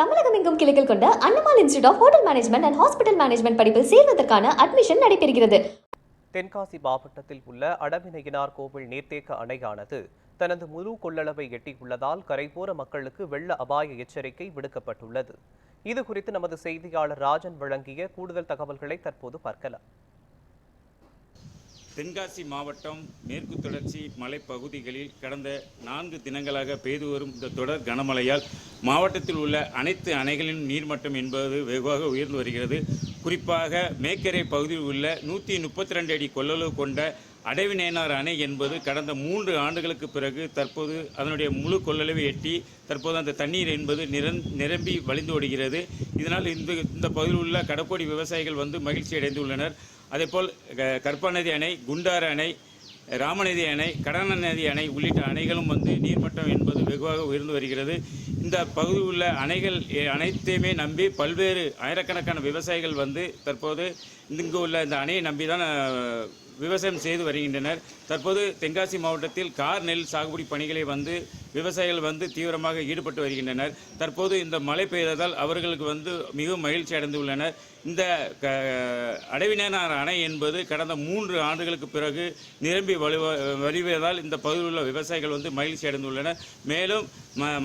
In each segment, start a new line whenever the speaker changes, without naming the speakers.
தமிழகம் எங்கும் கிளைகள் கொண்ட Annamal institute of hotel management and hospital management படிப்பில் சேர்வதற்கான அட்மிஷன் நடைபெறுகிறது.
தென்காசி மாவட்டத்தில் உள்ள அடவிநயினார் கோவில் நீர்த்தேக்க அணையானது தனது முழு கொள்ளளவை எட்டியுள்ளதால் கரையோர மக்களுக்கு வெள்ள அபாய எச்சரிக்கை விடுக்கப்பட்டுள்ளது. இது குறித்து நமது செய்தியாளர் ராஜன் வழங்கிய கூடுதல் தகவல்களை தற்போது பார்க்கலாம்.
தென்காசி மாவட்டம் மேற்கு தொடர்ச்சி மலைப்பகுதிகளில் கடந்த 4 தினங்களாக பெய்து வரும் இந்த தொடர் கனமழையால் மாவட்டத்தில் உள்ள அனைத்து அணைகளின் நீர்மட்டம் என்பது வெகுவாக உயர்ந்து வருகிறது. குறிப்பாக மேக்கரை பகுதியில் உள்ள 132 அடி கொள்ளளவு கொண்ட அடவிநயினார் அணை என்பது கடந்த 3 ஆண்டுகளுக்கு பிறகு தற்போது அதனுடைய முழு கொள்ளளவை எட்டி தற்போது அந்த தண்ணீர் என்பது நிரம்பி வழிந்து ஓடுகிறது. இதனால் இந்த பகுதியில் உள்ள கடற்கோடி விவசாயிகள் மகிழ்ச்சி அடைந்துள்ளனர். அதேபோல் கற்பநதி அணை, குண்டாறு அணை, ராமநதி அணை, கடன நதி அணை உள்ளிட்ட அணைகளும் நீர்மட்டம் என்பது வெகுவாக உயர்ந்து வருகிறது. இந்த பகுதியில் உள்ள அணைகள் அனைத்தையுமே நம்பி பல்வேறு ஆயிரக்கணக்கான விவசாயிகள் தற்போது இங்கு உள்ள இந்த அணையை நம்பி தான் விவசாயம் செய்து வருகின்றனர். தற்போது தென்காசி மாவட்டத்தில் கார் நெல் சாகுபடி பணிகளை விவசாயிகள் தீவிரமாக ஈடுபட்டு வருகின்றனர். தற்போது இந்த மழை பெய்ததால் அவர்களுக்கு மிகவும் மகிழ்ச்சி அடைந்துள்ளனர். இந்த அடவிநயினார் அணை என்பது கடந்த 3 ஆண்டுகளுக்கு பிறகு நிரம்பி வழிவதால் இந்த பகுதியில் உள்ள விவசாயிகள் மகிழ்ச்சி அடைந்துள்ளனர். மேலும்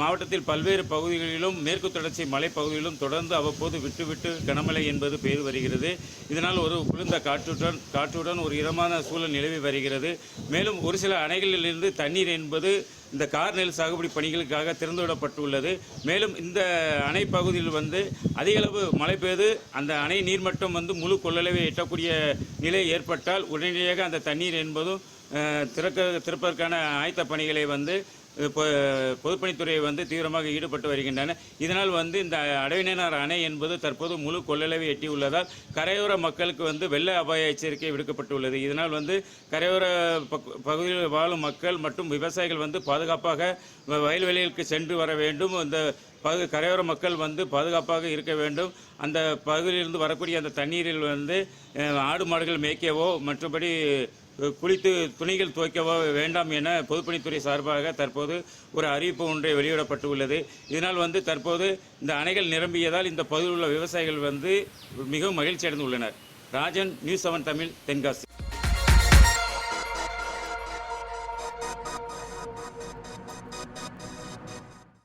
மாவட்டத்தில் பல்வேறு பகுதிகளிலும் மேற்கு தொடர்ச்சி மலைப்பகுதிகளிலும் தொடர்ந்து அவ்வப்போது விட்டு கனமழை என்பது பெய்து வருகிறது. இதனால் ஒரு குளிர்ந்த காற்றுடன் ஒரு இதமான சூழல் நிலவி வருகிறது. மேலும் ஒரு சில அணைகளிலிருந்து தண்ணீர் என்பது இந்த கார் நெல் சாகுபடி பணிகளுக்காக திறந்துவிடப்பட்டுள்ளது. மேலும் இந்த அணை பகுதியில் அதிக அளவு மழை பெய்து அந்த அணை நீர்மட்டம் முழு கொள்ளளவை எட்டக்கூடிய நிலை ஏற்பட்டால் உடனடியாக அந்த தண்ணீர் என்பதும் திறப்பதற்கான ஆயத்த பணிகளை பொதுப்பணித்துறை தீவிரமாக ஈடுபட்டு வருகின்றன. இதனால் இந்த அடவிநயினார் அணை என்பது தற்போது முழு கொள்ளளவை எட்டியுள்ளதால் கரையோர மக்களுக்கு வெள்ள அபாய எச்சரிக்கை விடுக்கப்பட்டுள்ளது. இதனால் கரையோர பகுதியில் வாழும் மக்கள் மற்றும் விவசாயிகள் பாதுகாப்பாக வயல்வெளிகளுக்கு சென்று வர வேண்டும். அந்த கரையோர மக்கள் பாதுகாப்பாக இருக்க வேண்டும். அந்த பகுதியிலிருந்து வரக்கூடிய அந்த தண்ணீரில் ஆடு மாடுகள் மேய்க்கவோ மற்றபடி குளித்து துணிகள் துவைக்கவோ வேண்டாம் என பொதுப்பணித்துறை சார்பாக தற்போது ஒரு அறிவிப்பு ஒன்றை வெளியிடப்பட்டுள்ளது. இதனால் தற்போது இந்த அணைகள் நிரம்பியதால் இந்த பகுதியில் உள்ள விவசாயிகள் மிகவும் மகிழ்ச்சி அடைந்துள்ளனர். ராஜன், நியூஸ் 7 தமிழ், தென்காசி.